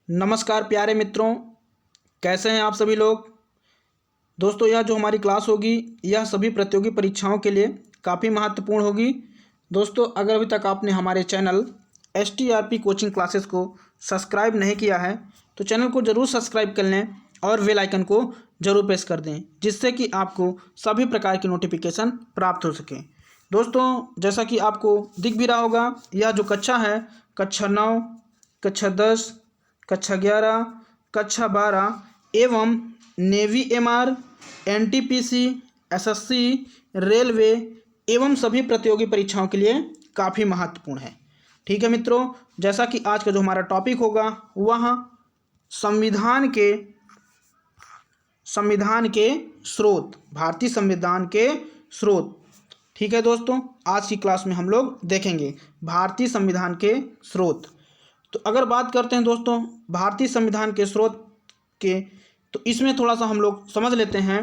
नमस्कार प्यारे मित्रों, कैसे हैं आप सभी लोग। दोस्तों, यह जो हमारी क्लास होगी यह सभी प्रतियोगी परीक्षाओं के लिए काफ़ी महत्वपूर्ण होगी। दोस्तों, अगर अभी तक आपने हमारे चैनल STRP कोचिंग क्लासेस को सब्सक्राइब नहीं किया है तो चैनल को ज़रूर सब्सक्राइब कर लें और बेल आइकन को ज़रूर प्रेस कर दें, जिससे कि आपको सभी प्रकार की नोटिफिकेशन प्राप्त हो सके। दोस्तों, जैसा कि आपको दिख भी रहा होगा, यह जो कक्षा है कक्षा 9, कक्षा 10, कक्षा 11, कक्षा 12 एवं navy MR, NTPC, SSC, railway एवं सभी प्रतियोगी परीक्षाओं के लिए काफ़ी महत्वपूर्ण है। ठीक है मित्रों, जैसा कि आज का जो हमारा टॉपिक होगा वह संविधान के स्रोत, भारतीय संविधान के स्रोत। ठीक है दोस्तों, आज की क्लास में हम लोग देखेंगे भारतीय संविधान के स्रोत। तो अगर बात करते हैं दोस्तों भारतीय संविधान के स्रोत के, तो इसमें थोड़ा सा हम लोग समझ लेते हैं।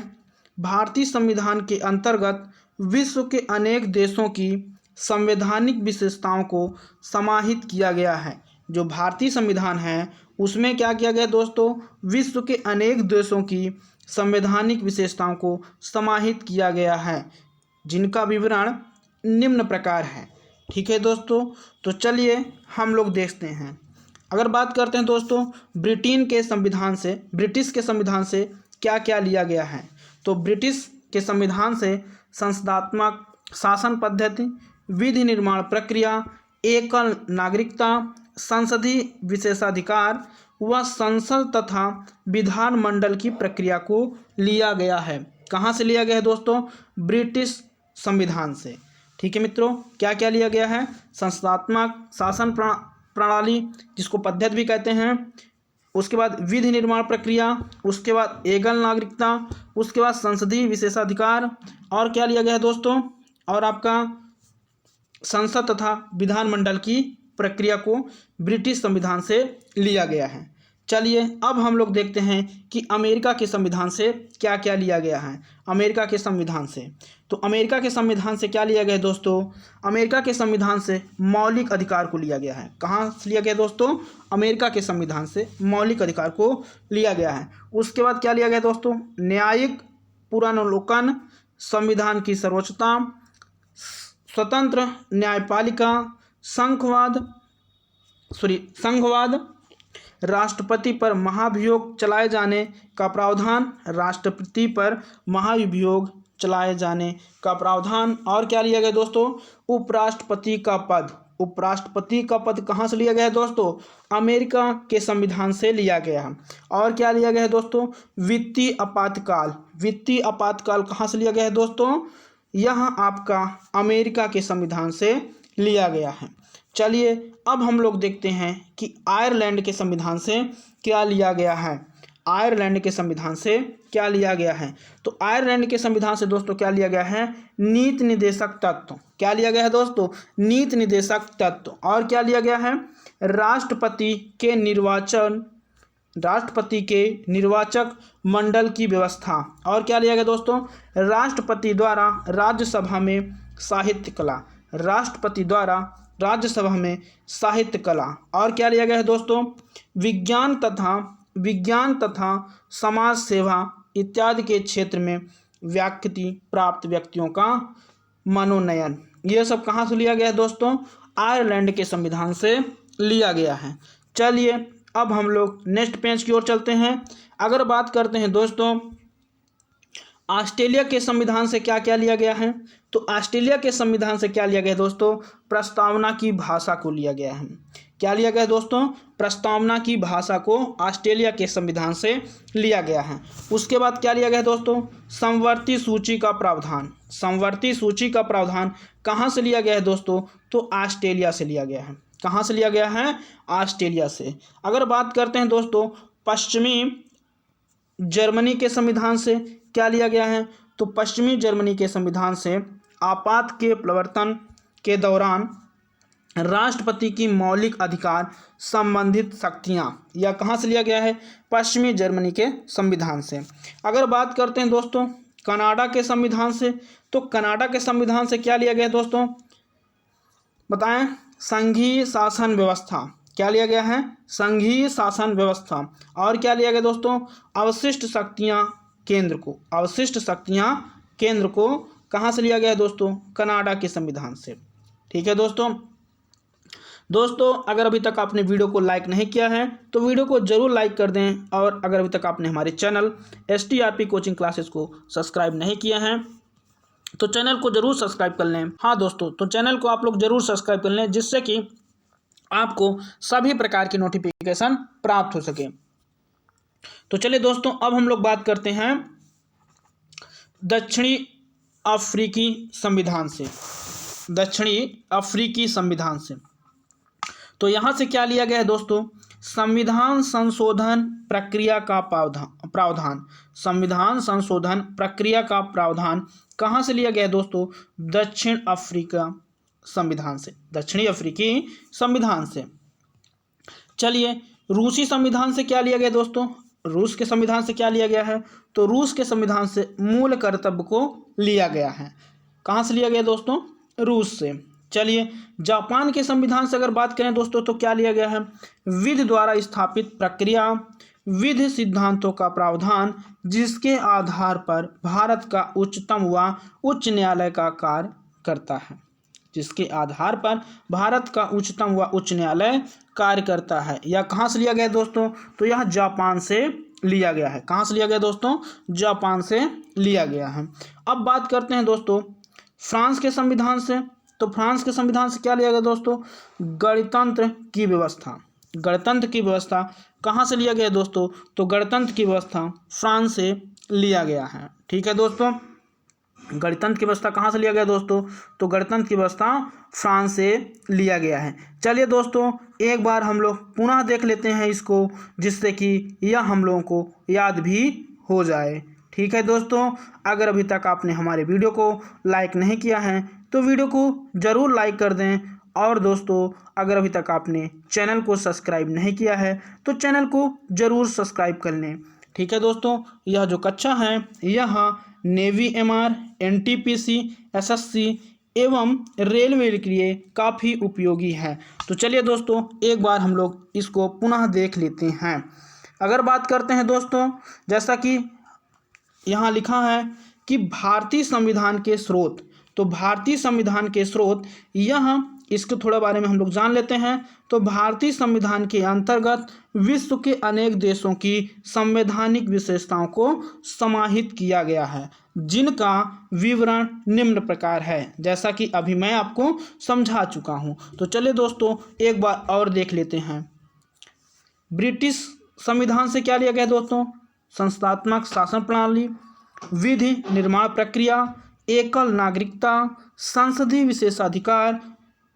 भारतीय संविधान के अंतर्गत विश्व के अनेक देशों की संवैधानिक विशेषताओं को समाहित किया गया है। जो भारतीय संविधान है उसमें क्या किया गया दोस्तों, विश्व के अनेक देशों की संवैधानिक विशेषताओं को समाहित किया गया है, जिनका विवरण निम्न प्रकार है। ठीक है दोस्तों, तो चलिए हम लोग देखते हैं। अगर बात करते हैं दोस्तों ब्रिटिश के संविधान से क्या क्या लिया गया है, तो ब्रिटिश के संविधान से संसदात्मक शासन पद्धति, विधि निर्माण प्रक्रिया, एकल नागरिकता, संसदीय विशेषाधिकार व संसद तथा विधानमंडल की प्रक्रिया को लिया गया है। कहाँ से लिया गया है दोस्तों, ब्रिटिश संविधान से। ठीक है मित्रों, क्या क्या लिया गया है, संसदात्मक शासन प्रणाली जिसको पद्धति भी कहते हैं, उसके बाद विधि निर्माण प्रक्रिया, उसके बाद एकल नागरिकता, उसके बाद संसदीय विशेषाधिकार, और क्या लिया गया है दोस्तों, और आपका संसद तथा विधानमंडल की प्रक्रिया को ब्रिटिश संविधान से लिया गया है। चलिए अब हम लोग देखते हैं कि अमेरिका के संविधान से क्या क्या लिया गया है। अमेरिका के संविधान से, तो अमेरिका के संविधान से क्या लिया गया है दोस्तों, अमेरिका के संविधान से मौलिक अधिकार को लिया गया है। कहाँ से लिया गया दोस्तों, अमेरिका के संविधान से मौलिक अधिकार को लिया गया है। उसके बाद क्या लिया गया दोस्तों, न्यायिक पुनरावलोकन, संविधान की सर्वोच्चता, स्वतंत्र न्यायपालिका, संघवाद, राष्ट्रपति पर महाभियोग चलाए जाने का प्रावधान, राष्ट्रपति पर महाभियोग चलाए जाने का प्रावधान, और क्या लिया गया दोस्तों, उपराष्ट्रपति का पद। उपराष्ट्रपति का पद कहाँ से लिया गया है दोस्तों, अमेरिका के संविधान से लिया गया है। और क्या लिया गया है दोस्तों, वित्तीय आपातकाल। वित्तीय आपातकाल कहाँ से लिया गया है दोस्तों, यह आपका अमेरिका के संविधान से लिया गया है। चलिए अब हम लोग देखते हैं कि आयरलैंड के संविधान से क्या लिया गया है। आयरलैंड के संविधान से क्या लिया गया है, तो आयरलैंड के संविधान से दोस्तों क्या लिया गया है, नीति निर्देशक तत्व। क्या लिया गया है दोस्तों, नीति निर्देशक तत्व। और क्या लिया गया है, राष्ट्रपति के निर्वाचक मंडल की व्यवस्था। और क्या लिया गया दोस्तों, राष्ट्रपति द्वारा राज्यसभा में साहित्य कला। राष्ट्रपति द्वारा राज्यसभा में साहित्य कला। और क्या लिया गया है दोस्तों, विज्ञान तथा समाज सेवा इत्यादि के क्षेत्र में व्याख्याति प्राप्त व्यक्तियों का मनोनयन। यह सब कहाँ से लिया गया है दोस्तों, आयरलैंड के संविधान से लिया गया है। चलिए अब हम लोग नेक्स्ट पेज की ओर चलते हैं। अगर बात करते हैं दोस्तों ऑस्ट्रेलिया के संविधान से क्या क्या लिया गया है, तो ऑस्ट्रेलिया के संविधान से क्या लिया गया है दोस्तों, प्रस्तावना की भाषा को लिया गया है। क्या लिया गया है दोस्तों, प्रस्तावना की भाषा को ऑस्ट्रेलिया के संविधान से लिया गया है। उसके बाद क्या लिया गया है दोस्तों, समवर्ती सूची का प्रावधान। समवर्ती सूची का प्रावधान कहाँ से लिया गया है दोस्तों, तो ऑस्ट्रेलिया से लिया गया है। कहाँ से लिया गया है, ऑस्ट्रेलिया से। अगर बात करते हैं दोस्तों पश्चिमी जर्मनी के संविधान से क्या लिया गया है, तो पश्चिमी जर्मनी के संविधान से आपात के प्रवर्तन के दौरान राष्ट्रपति की मौलिक अधिकार संबंधित शक्तियां, यह कहाँ से लिया गया है, पश्चिमी जर्मनी के संविधान से। अगर बात करते हैं दोस्तों कनाडा के संविधान से, तो कनाडा के संविधान से क्या लिया गया है दोस्तों, बताएं, संघीय शासन व्यवस्था। क्या लिया गया है? संघीय शासन व्यवस्था। और क्या लिया गया दोस्तों? अवशिष्ट शक्तियां केंद्र को। अवशिष्ट शक्तियां केंद्र को कहाँ से लिया गया है दोस्तों? कनाडा के संविधान से। ठीक है दोस्तों। अगर अभी तक आपने वीडियो को लाइक नहीं किया है तो वीडियो को जरूर लाइक कर दें, और अगर अभी तक आपने हमारे चैनल STRP कोचिंग क्लासेस को सब्सक्राइब नहीं किया है तो चैनल को जरूर सब्सक्राइब कर लें। हाँ दोस्तों, तो चैनल को आप लोग जरूर सब्सक्राइब कर लें, जिससे कि आपको सभी प्रकार की नोटिफिकेशन प्राप्त हो सके। तो चलिए दोस्तों, अब हम लोग बात करते हैं दक्षिणी अफ्रीकी संविधान से। दक्षिणी अफ्रीकी संविधान से तो यहाँ से क्या लिया गया है दोस्तों? संविधान संशोधन प्रक्रिया का प्रावधान। संविधान संशोधन प्रक्रिया का प्रावधान कहाँ से लिया गया है दोस्तों? दक्षिण अफ्रीका संविधान से। दक्षिणी अफ्रीकी संविधान से। चलिए, रूसी संविधान से क्या लिया गया दोस्तों? रूस के संविधान से क्या लिया गया है? तो रूस के संविधान से मूल कर्तव्य को लिया गया है। कहाँ से लिया गया दोस्तों? रूस से। चलिए, जापान के संविधान से अगर बात करें दोस्तों तो क्या लिया गया है? विधि द्वारा स्थापित प्रक्रिया, विधि सिद्धांतों का प्रावधान, जिसके आधार पर भारत का उच्चतम व उच्च न्यायालय का कार्य करता है। जिसके आधार पर भारत का उच्चतम व उच्च न्यायालय कार्य करता है। यह कहाँ से लिया गया है दोस्तों? तो यह जापान से लिया गया है। कहाँ से लिया गया दोस्तों? जापान से लिया गया है। अब बात करते हैं दोस्तों फ्रांस के संविधान से। तो फ्रांस के संविधान से क्या लिया गया दोस्तों? गणतंत्र की व्यवस्था। गणतंत्र की व्यवस्था कहाँ से लिया गया है दोस्तों? तो गणतंत्र की व्यवस्था फ्रांस से लिया गया है। ठीक है दोस्तों, गणतंत्र की व्यवस्था कहाँ से लिया गया दोस्तों? तो गणतंत्र की व्यवस्था फ्रांस से लिया गया है। चलिए दोस्तों, एक बार हम लोग पुनः देख लेते हैं इसको, जिससे कि यह हम लोगों को याद भी हो जाए। ठीक है दोस्तों, अगर अभी तक आपने हमारे वीडियो को लाइक नहीं किया है तो वीडियो को ज़रूर लाइक कर दें, और दोस्तों अगर अभी तक आपने चैनल को सब्सक्राइब नहीं किया है तो चैनल को ज़रूर सब्सक्राइब कर लें। ठीक है दोस्तों, यह जो कक्षा है यह नेवी MR, NTPC, SSC एवं रेलवे के लिए काफ़ी उपयोगी है। तो चलिए दोस्तों, एक बार हम लोग इसको पुनः देख लेते हैं। अगर बात करते हैं दोस्तों, जैसा कि यहाँ लिखा है कि भारतीय संविधान के स्रोत, तो भारतीय संविधान के स्रोत यह, इसके थोड़ा बारे में हम लोग जान लेते हैं। तो भारतीय संविधान के अंतर्गत विश्व के अनेक देशों की संवैधानिक विशेषताओं को समाहित किया गया है, जिनका विवरण निम्न प्रकार है, जैसा कि अभी मैं आपको समझा चुका हूं। तो चलिए दोस्तों, एक बार और देख लेते हैं। ब्रिटिश संविधान से क्या लिया गया दोस्तों? संस्थात्मक शासन प्रणाली, विधि निर्माण प्रक्रिया, एकल नागरिकता, संसदीय विशेषाधिकार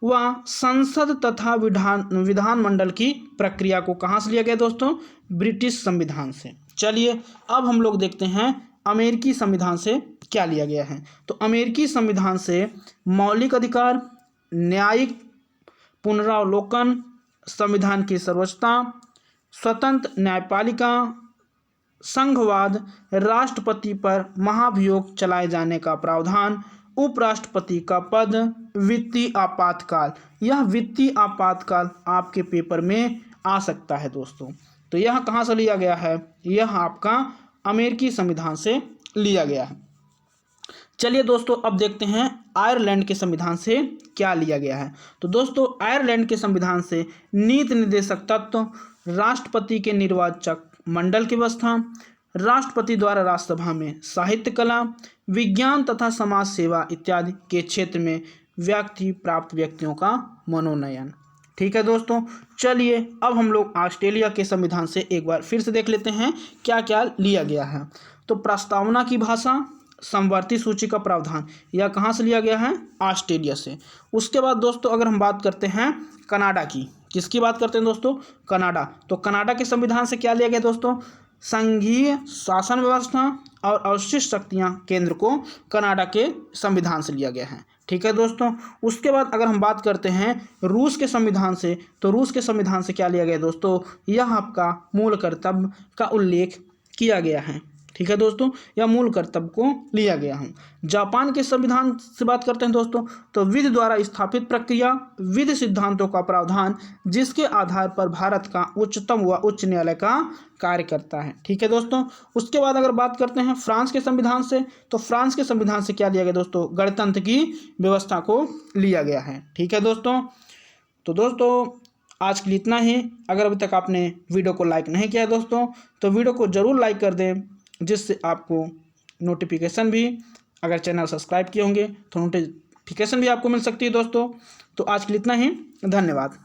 व संसद तथा विधानमंडल की प्रक्रिया को कहाँ से लिया गया दोस्तों? ब्रिटिश संविधान से। चलिए, अब हम लोग देखते हैं अमेरिकी संविधान से क्या लिया गया है। तो अमेरिकी संविधान से मौलिक अधिकार, न्यायिक पुनरावलोकन, संविधान की सर्वोच्चता, स्वतंत्र न्यायपालिका, संघवाद, राष्ट्रपति पर महाभियोग चलाए जाने का प्रावधान, उपराष्ट्रपति का पद, वित्तीय आपातकाल। यह वित्तीय आपातकाल आपके पेपर में आ सकता है दोस्तों। तो यह कहाँ से लिया गया है? यह आपका अमेरिकी संविधान से लिया गया है। चलिए दोस्तों, अब देखते हैं आयरलैंड के संविधान से क्या लिया गया है। तो दोस्तों, आयरलैंड के संविधान से नीति निर्देशक तत्व, राष्ट्रपति के निर्वाचक मंडल की व्यवस्था, राष्ट्रपति द्वारा राज्यसभा में साहित्य कला, विज्ञान तथा समाज सेवा इत्यादि के क्षेत्र में व्यक्ति प्राप्त व्यक्तियों का मनोनयन। ठीक है दोस्तों, चलिए अब हम लोग ऑस्ट्रेलिया के संविधान से एक बार फिर से देख लेते हैं क्या क्या लिया गया है। तो प्रस्तावना की भाषा, समवर्ती सूची का प्रावधान, यह कहाँ से लिया गया है? ऑस्ट्रेलिया से। उसके बाद दोस्तों अगर हम बात करते हैं कनाडा की, किसकी बात करते हैं दोस्तों? कनाडा। तो कनाडा के संविधान से क्या लिया गया दोस्तों? संघीय शासन व्यवस्था और अवशिष्ट शक्तियां केंद्र को कनाडा के संविधान से लिया गया है। ठीक है दोस्तों, उसके बाद अगर हम बात करते हैं रूस के संविधान से, तो रूस के संविधान से क्या लिया गया दोस्तों? यह आपका मूल कर्तव्य का उल्लेख किया गया है। ठीक है दोस्तों, या मूल कर्तव्य को लिया गया है। जापान के संविधान से बात करते हैं दोस्तों, तो विधि द्वारा स्थापित प्रक्रिया, विधि सिद्धांतों का प्रावधान जिसके आधार पर भारत का उच्चतम व उच्च न्यायालय का कार्य करता है। ठीक है दोस्तों, उसके बाद अगर बात करते हैं फ्रांस के संविधान से, तो फ्रांस के संविधान से क्या लिया गया दोस्तों, गणतंत्र की व्यवस्था को लिया गया है। ठीक है दोस्तों, तो दोस्तों आज के लिए इतना ही। अगर अभी तक आपने वीडियो को लाइक नहीं किया है दोस्तों, तो वीडियो को ज़रूर लाइक कर दें, जिससे आपको नोटिफिकेशन भी, अगर चैनल सब्सक्राइब किए होंगे तो नोटिफिकेशन भी आपको मिल सकती है दोस्तों। तो आज के लिए इतना ही, धन्यवाद।